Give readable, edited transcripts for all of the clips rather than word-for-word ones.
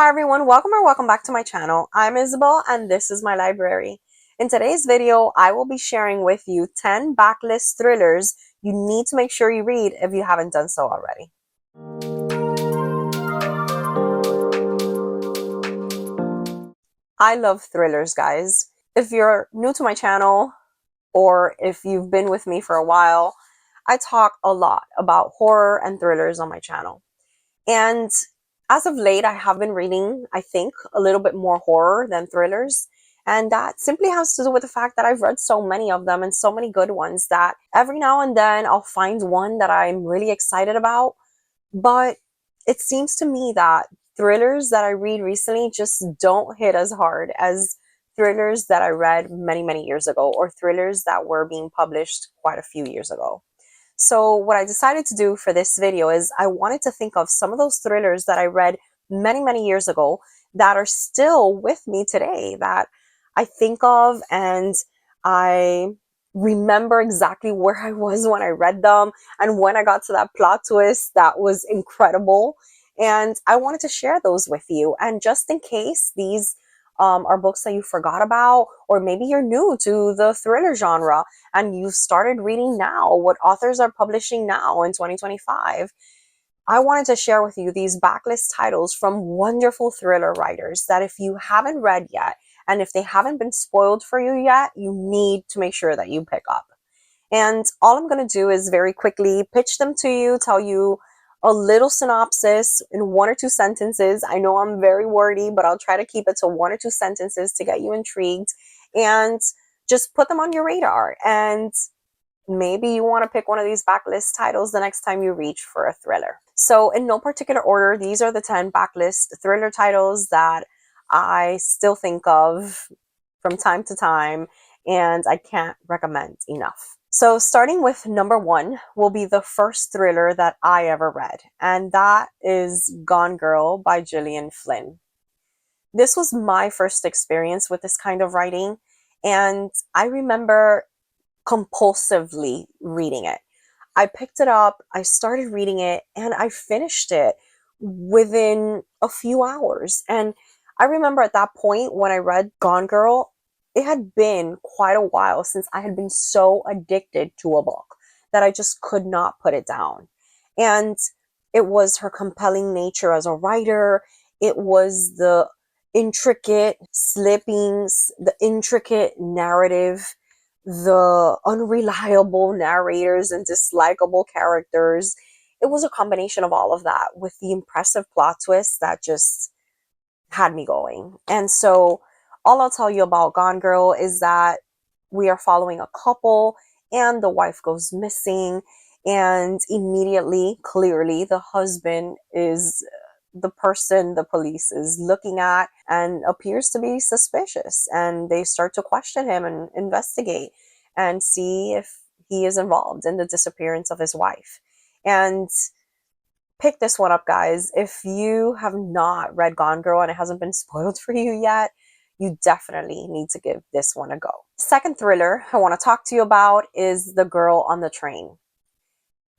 Hi everyone, welcome back to my channel. I'm Isabel and this is my library. In today's video, I will be sharing with you 10 backlist thrillers you need to make sure you read if you haven't done so already. I love thrillers, guys. If you're new to my channel or if you've been with me for a while, I talk a lot about horror and thrillers on my channel. And as of late, I have been reading, I think, a little bit more horror than thrillers. And that simply has to do with the fact that I've read so many of them and so many good ones that every now and then I'll find one that I'm really excited about. But it seems to me that thrillers that I read recently just don't hit as hard as thrillers that I read many, many years ago, or thrillers that were being published quite a few years ago. So what I decided to do for this video is I wanted to think of some of those thrillers that I read many, many years ago that are still with me today, that I think of and I remember exactly where I was when I read them and when I got to that plot twist that was incredible. And I wanted to share those with you. And just in case these are books that you forgot about, or maybe you're new to the thriller genre and you've started reading now what authors are publishing now in 2025, I wanted to share with you these backlist titles from wonderful thriller writers that if you haven't read yet, and if they haven't been spoiled for you yet, you need to make sure that you pick up. And all I'm going to do is very quickly pitch them to you, tell you a little synopsis in 1 or 2 sentences. I know I'm very wordy, but I'll try to keep it to 1 or 2 sentences to get you intrigued and just put them on your radar. And maybe you want to pick one of these backlist titles the next time you reach for a thriller. So in no particular order, these are the 10 backlist thriller titles that I still think of from time to time and I can't recommend enough. So starting with number 1 will be the first thriller that I ever read, and that is Gone Girl by Gillian Flynn. This was my first experience with this kind of writing, and I remember compulsively reading it. I picked it up, I started reading it, and I finished it within a few hours. And I remember at that point when I read Gone Girl, it had been quite a while since I had been so addicted to a book that I just could not put it down. And it was her compelling nature as a writer, it was the intricate slippings, the intricate narrative, the unreliable narrators and dislikable characters. It was a combination of all of that with the impressive plot twist that just had me going. And so all I'll tell you about Gone Girl is that we are following a couple and the wife goes missing, and immediately, clearly, the husband is the person the police is looking at and appears to be suspicious, and they start to question him and investigate and see if he is involved in the disappearance of his wife. And pick this one up, guys. If you have not read Gone Girl and it hasn't been spoiled for you yet, you definitely need to give this one a go. Second thriller I want to talk to you about is The Girl on the Train.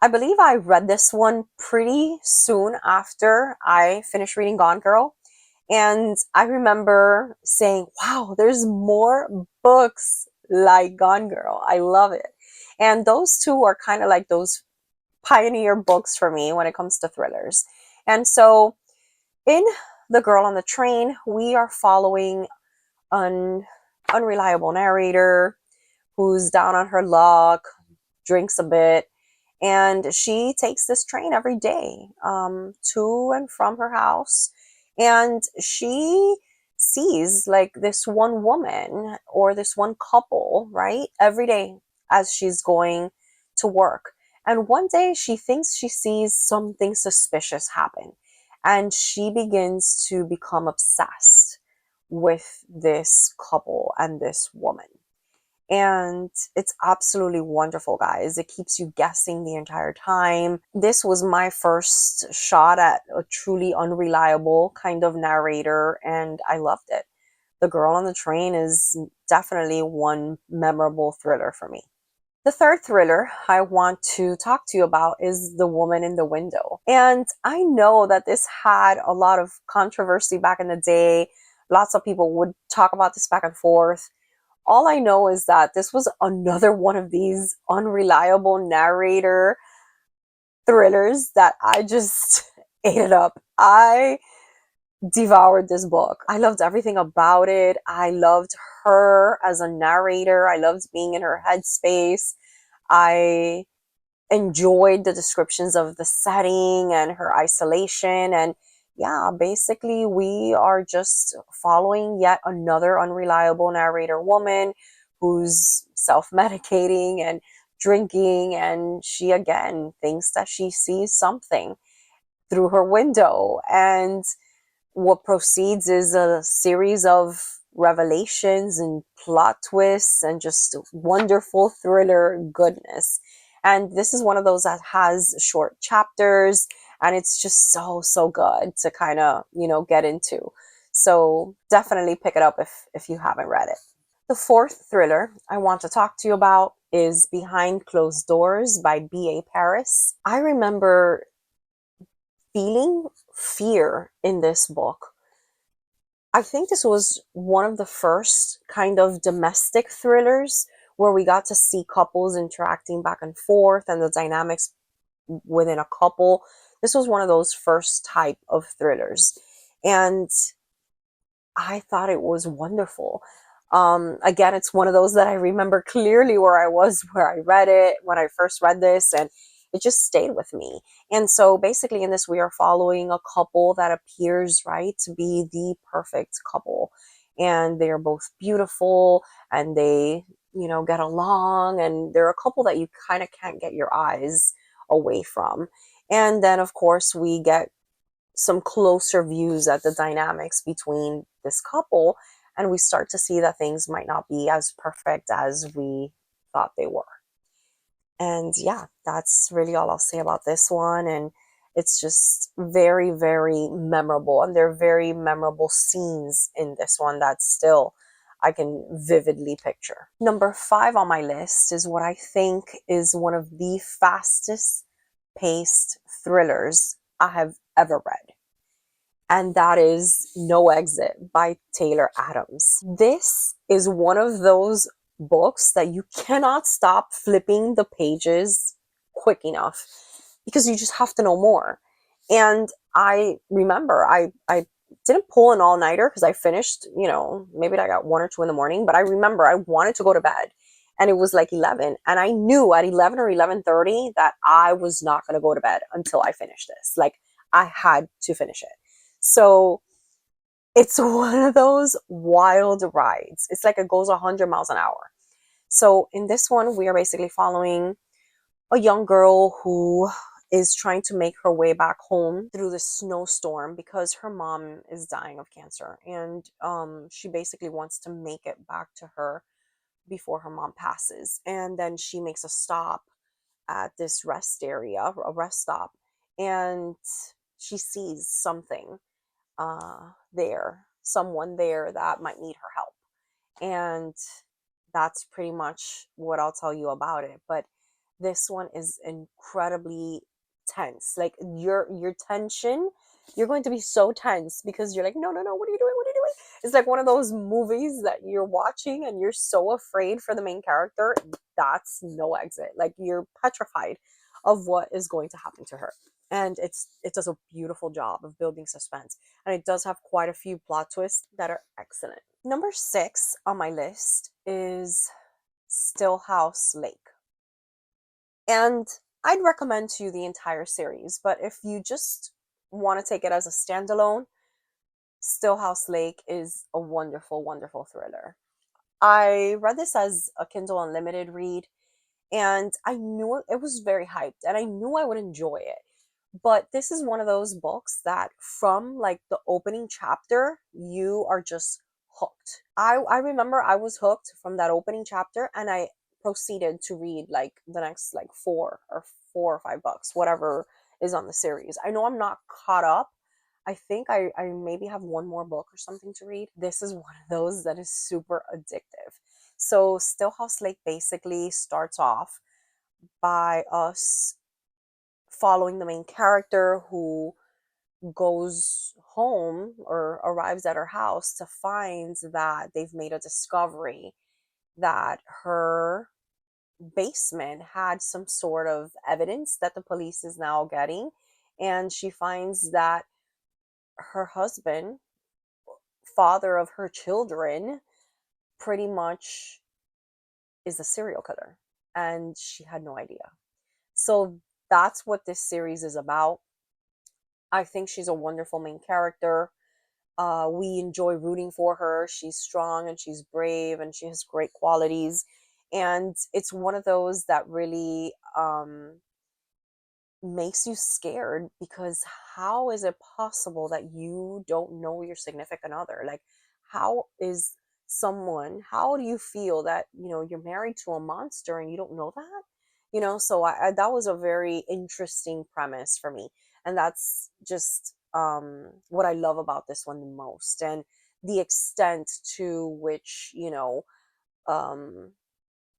I believe I read this one pretty soon after I finished reading Gone Girl. And I remember saying, wow, there's more books like Gone Girl. I love it. And those two are kind of like those pioneer books for me when it comes to thrillers. And so in The Girl on the Train, we are following an unreliable narrator who's down on her luck, drinks a bit, and she takes this train every day to and from her house. And she sees like this one woman or this one couple, right, every day as she's going to work. And one day she thinks she sees something suspicious happen. And she begins to become obsessed with this couple and this woman. And it's absolutely wonderful, guys. It keeps you guessing the entire time. This was my first shot at a truly unreliable kind of narrator, and I loved it. The Girl on the Train is definitely one memorable thriller for me. The third thriller I want to talk to you about is The Woman in the Window. And I know that this had a lot of controversy back in the day. Lots of people would talk about this back and forth. All I know is that this was another one of these unreliable narrator thrillers that I just ate it up. I devoured this book. I loved everything about it. I loved her as a narrator. I loved being in her headspace. I enjoyed the descriptions of the setting and her isolation. And yeah, basically, we are just following yet another unreliable narrator woman who's self medicating and drinking. And she again thinks that she sees something through her window. And what proceeds is a series of revelations and plot twists and just wonderful thriller goodness. And this is one of those that has short chapters, and it's just so good to kind of, get into. So definitely pick it up if you haven't read it. The fourth thriller I want to talk to you about is Behind Closed Doors by B.A. Paris. I remember feeling fear in this book. I think this was one of the first kind of domestic thrillers where we got to see couples interacting back and forth and the dynamics within a couple. This was one of those first type of thrillers. And I thought it was wonderful. Again, it's one of those that I remember clearly where I was, where I read it, when I first read this, and it just stayed with me. And so basically in this, we are following a couple that appears, right, to be the perfect couple. And they are both beautiful and they, get along. And they're a couple that you kind of can't get your eyes away from. And then, of course, we get some closer views at the dynamics between this couple, and we start to see that things might not be as perfect as we thought they were. And yeah, that's really all I'll say about this one. And it's just very, very memorable. And there are very memorable scenes in this one that still I can vividly picture. Number 5 on my list is what I think is one of the fastest paced thrillers I have ever read. And that is No Exit by Taylor Adams. This is one of those books that you cannot stop flipping the pages quick enough because you just have to know more. And I remember I didn't pull an all-nighter because I finished, maybe I got 1 or 2 in the morning, but I remember I wanted to go to bed and it was like 11, and I knew at 11 or 11:30 that I was not going to go to bed until I finished this. Like, I had to finish it. So it's one of those wild rides. It's like it goes 100 miles an hour. So in this one, we are basically following a young girl who is trying to make her way back home through the snowstorm because her mom is dying of cancer. And she basically wants to make it back to her before her mom passes. And then she makes a stop at this rest area, a rest stop, and she sees something someone there that might need her help. And that's pretty much what I'll tell you about it. But this one is incredibly tense. Like your tension, you're going to be so tense because you're like, no, what are you doing? What are you doing? It's like one of those movies that you're watching and you're so afraid for the main character. That's No Exit. Like, you're petrified of what is going to happen to her. And it does a beautiful job of building suspense. And it does have quite a few plot twists that are excellent. Number 6 on my list is Stillhouse Lake. And I'd recommend to you the entire series, but if you just want to take it as a standalone, Stillhouse Lake is a wonderful, wonderful thriller. I read this as a Kindle Unlimited read, and I knew it was very hyped, and I knew I would enjoy it. But this is one of those books that from like the opening chapter, you are just hooked. I remember I was hooked from that opening chapter, and I proceeded to read like the next like 4 or 5 books, whatever is on the series. I know I'm not caught up. I think I maybe have one more book or something to read. This is one of those that is super addictive. So Stillhouse Lake basically starts off by us following the main character who goes home or arrives at her house to find that they've made a discovery that her basement had some sort of evidence that the police is now getting. And she finds that her husband, father of her children, pretty much is a serial killer. And she had no idea. So that's what this series is about. I think she's a wonderful main character. We enjoy rooting for her. She's strong and she's brave and she has great qualities. And it's one of those that really makes you scared, because how is it possible that you don't know your significant other? Like, how is how do you feel that, you're married to a monster and you don't know that? So that was a very interesting premise for me. And that's just what I love about this one the most. And the extent to which, um,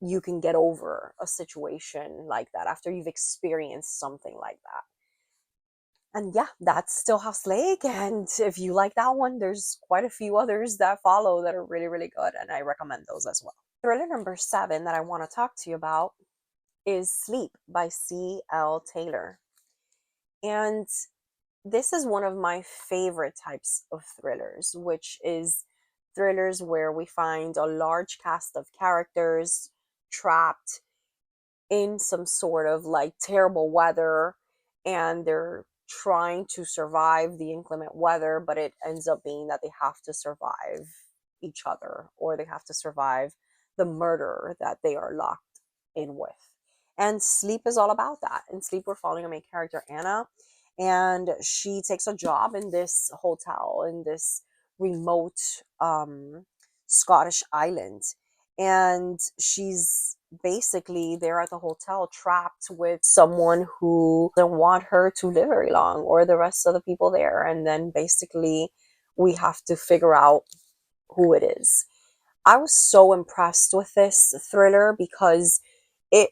you can get over a situation like that after you've experienced something like that. And yeah, that's Stillhouse Lake. And if you like that one, there's quite a few others that follow that are really, really good. And I recommend those as well. Thriller number 7 that I want to talk to you about is Sleep by C.L. Taylor. And this is one of my favorite types of thrillers, which is thrillers where we find a large cast of characters trapped in some sort of like terrible weather, and they're trying to survive the inclement weather, but it ends up being that they have to survive each other, or they have to survive the murder that they are locked in with. And Sleep is all about that. In Sleep, we're following a main character, Anna, and she takes a job in this hotel in this remote Scottish island. And she's basically there at the hotel trapped with someone who doesn't want her to live very long, or the rest of the people there. And then basically we have to figure out who it is. I was so impressed with this thriller because it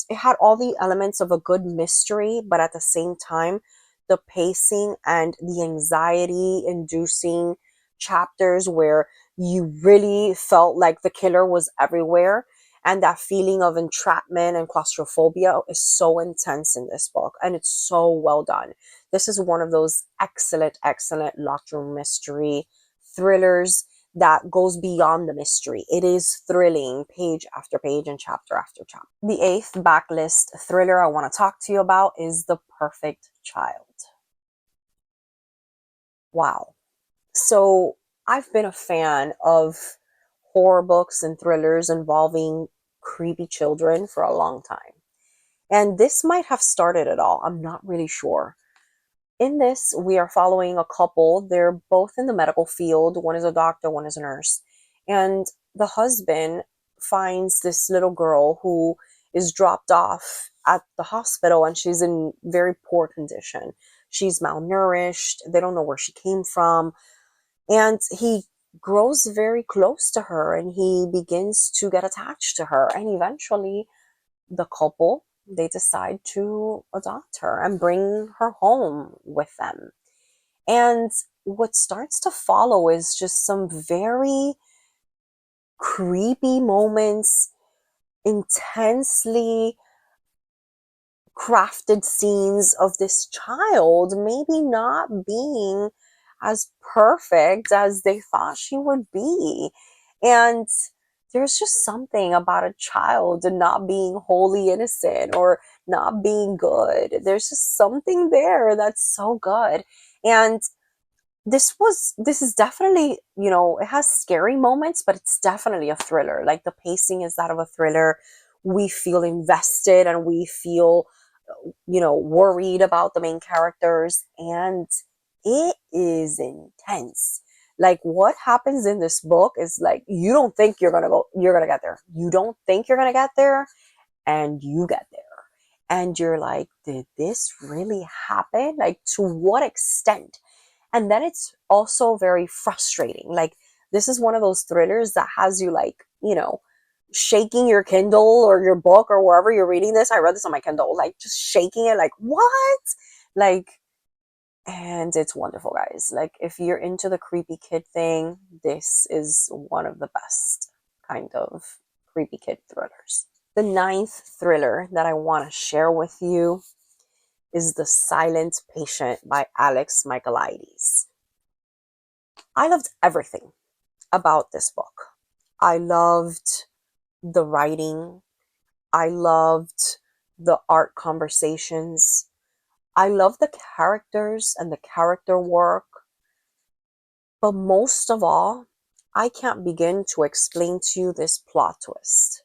had all the elements of a good mystery, but at the same time, the pacing and the anxiety inducing chapters where you really felt like the killer was everywhere, and that feeling of entrapment and claustrophobia is so intense in this book, and it's so well done. This is one of those excellent locked room mystery thrillers that goes beyond the mystery. It is thrilling page after page and chapter after chapter. The 8th backlist thriller I want to talk to you about is The Perfect Child. Wow. So I've been a fan of horror books and thrillers involving creepy children for a long time. And this might have started it all. I'm not really sure. In this, we are following a couple. They're both in the medical field. One is a doctor, one is a nurse. And the husband finds this little girl who is dropped off at the hospital, and she's in very poor condition. She's malnourished. They don't know where she came from. And he grows very close to her, and he begins to get attached to her. And eventually, the couple, they decide to adopt her and bring her home with them. And what starts to follow is just some very creepy moments, intensely crafted scenes of this child maybe not being as perfect as they thought she would be. And there's just something about a child not being wholly innocent or not being good. There's just something there that's so good. And this is definitely, it has scary moments, but it's definitely a thriller. Like, the pacing is that of a thriller. We feel invested and we feel, worried about the main characters, and it is intense. Like, what happens in this book is like, you don't think you're gonna get there. You don't think you're gonna get there, and you get there. And you're like, did this really happen? Like, to what extent? And then it's also very frustrating. Like, this is one of those thrillers that has you like, shaking your Kindle or your book or wherever you're reading this. I read this on my Kindle, like just shaking it, like, what? Like, and it's wonderful, guys. Like, if you're into the creepy kid thing, this is one of the best kind of creepy kid thrillers. The ninth thriller that I want to share with you is The Silent Patient by Alex Michaelides. I loved everything about this book. I loved the writing. I loved the art conversations. I love the characters and the character work. But most of all, I can't begin to explain to you this plot twist.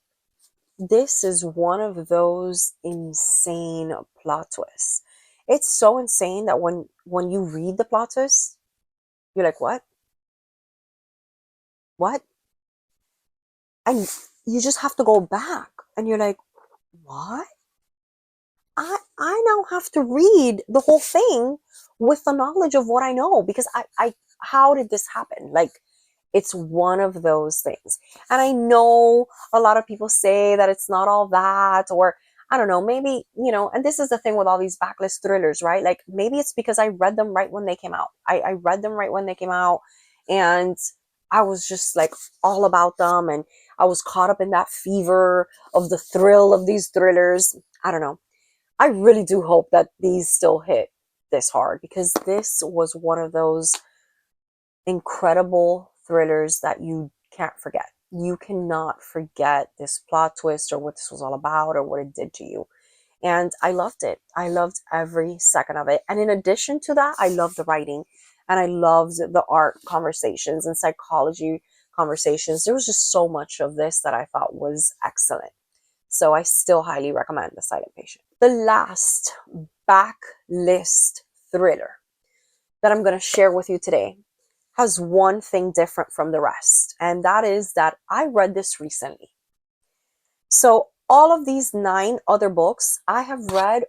This is one of those insane plot twists. It's so insane that when you read the plot twist, you're like, what? What? And you just have to go back and you're like, what? I now have to read the whole thing with the knowledge of what I know, because I how did this happen? Like, it's one of those things. And I know a lot of people say that it's not all that, or I don't know, maybe, and this is the thing with all these backlist thrillers, right? Like, maybe it's because I read them right when they came out. I read them right when they came out, and I was just like all about them, and I was caught up in that fever of the thrill of these thrillers. I don't know. I really do hope that these still hit this hard, because this was one of those incredible thrillers that you can't forget. You cannot forget this plot twist or what this was all about or what it did to you. And I loved it. I loved every second of it. And in addition to that, I loved the writing, and I loved the art conversations and psychology conversations. There was just so much of this that I thought was excellent. So I still highly recommend The Silent Patient. The last backlist thriller that I'm going to share with you today has one thing different from the rest, and that is that I read this recently. So all of these 9 other books I've read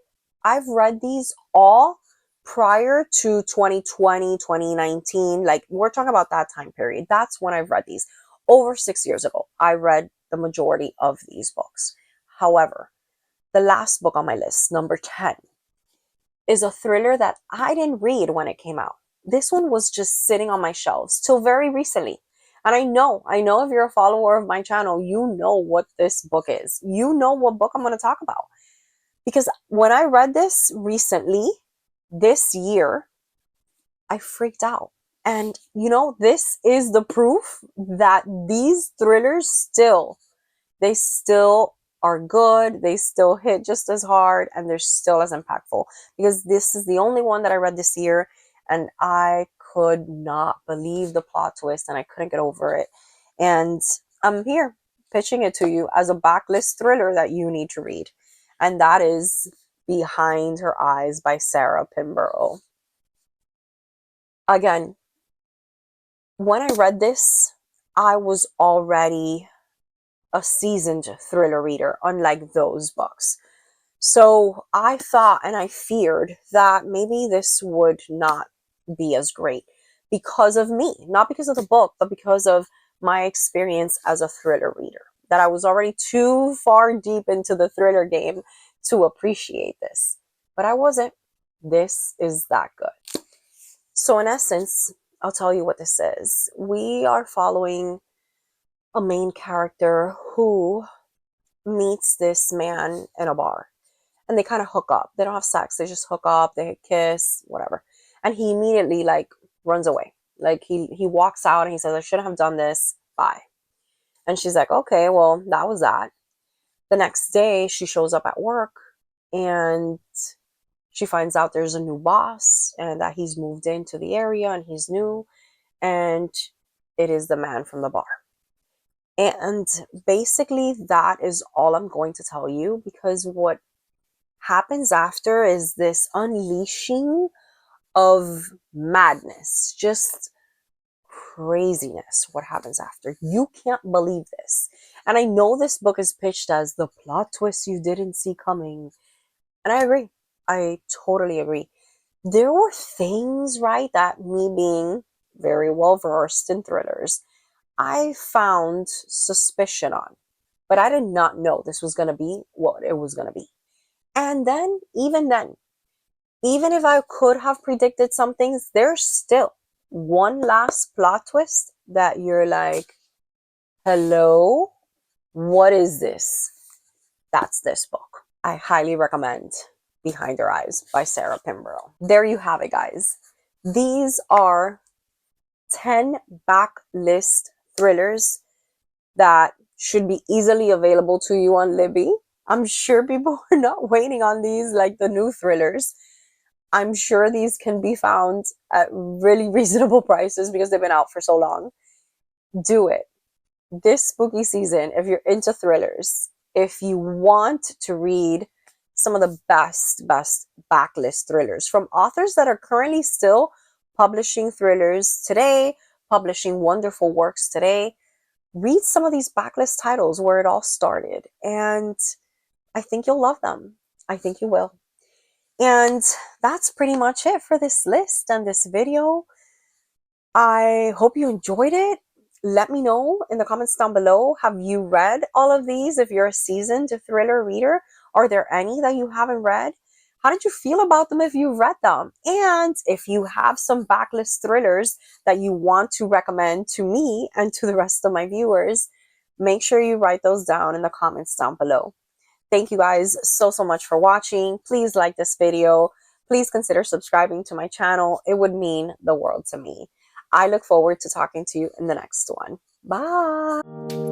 these all prior to 2020, 2019. Like, we're talking about that time period. That's when I've read these. Over 6 years ago, I read the majority of these books. However, the last book on my list, number 10, is a thriller that I didn't read when it came out. This one was just sitting on my shelves till very recently. And I know if you're a follower of my channel, you know what this book is. You know what book I'm going to talk about. Because when I read this recently, this year, I freaked out. And this is the proof that these thrillers they still are good. They still hit just as hard, and they're still as impactful, because this is the only one that I read this year, and I could not believe the plot twist, and I couldn't get over it. And I'm here pitching it to you as a backlist thriller that you need to read. And that is Behind Her Eyes by Sarah Pinborough. Again, when I read this, I was already a seasoned thriller reader, unlike those books. So I thought and I feared that maybe this would not be as great because of me, not because of the book, but because of my experience as a thriller reader, that I was already too far deep into the thriller game to appreciate this. But I wasn't. This is that good. So in essence, I'll tell you what this is. We are following a main character who meets this man in a bar, and they kind of hook up. They don't have sex, they just hook up, they kiss, whatever. And he immediately runs away. Like, he walks out and he says, I shouldn't have done this, bye. And she's like, okay, well, that was that. The next day she shows up at work, and she finds out there's a new boss and that he's moved into the area and he's new, and it is the man from the bar. And basically, that is all I'm going to tell you, because what happens after is this unleashing of madness, just craziness. What happens after? You can't believe this. And I know this book is pitched as the plot twist you didn't see coming. And I agree. I totally agree. There were things, right, that me being very well versed in thrillers, I found suspicion on. but I did not know this was going to be what it was going to be. And then, even if I could have predicted some things, there's still one last plot twist that you're like, hello, what is this? That's this book. I highly recommend Behind Your Eyes by Sarah Pinborough. There you have it, guys. These are 10 backlist thrillers that should be easily available to you on Libby. I'm sure people are not waiting on these like the new thrillers. I'm sure these can be found at really reasonable prices because they've been out for so long. Do it. This spooky season, if you're into thrillers, if you want to read some of the best backlist thrillers from authors that are currently still publishing thrillers today, publishing wonderful works today, read some of these backlist titles where it all started. And I think you'll love them. I think you will. And that's pretty much it for this list and this video. I hope you enjoyed it. Let me know in the comments down below. Have you read all of these? If you're a seasoned thriller reader, are there any that you haven't read? How did you feel about them if you read them? And if you have some backlist thrillers that you want to recommend to me and to the rest of my viewers, make sure you write those down in the comments down below. Thank you guys so much for watching. Please like this video. Please consider subscribing to my channel. It would mean the world to me. I look forward to talking to you in the next one. Bye.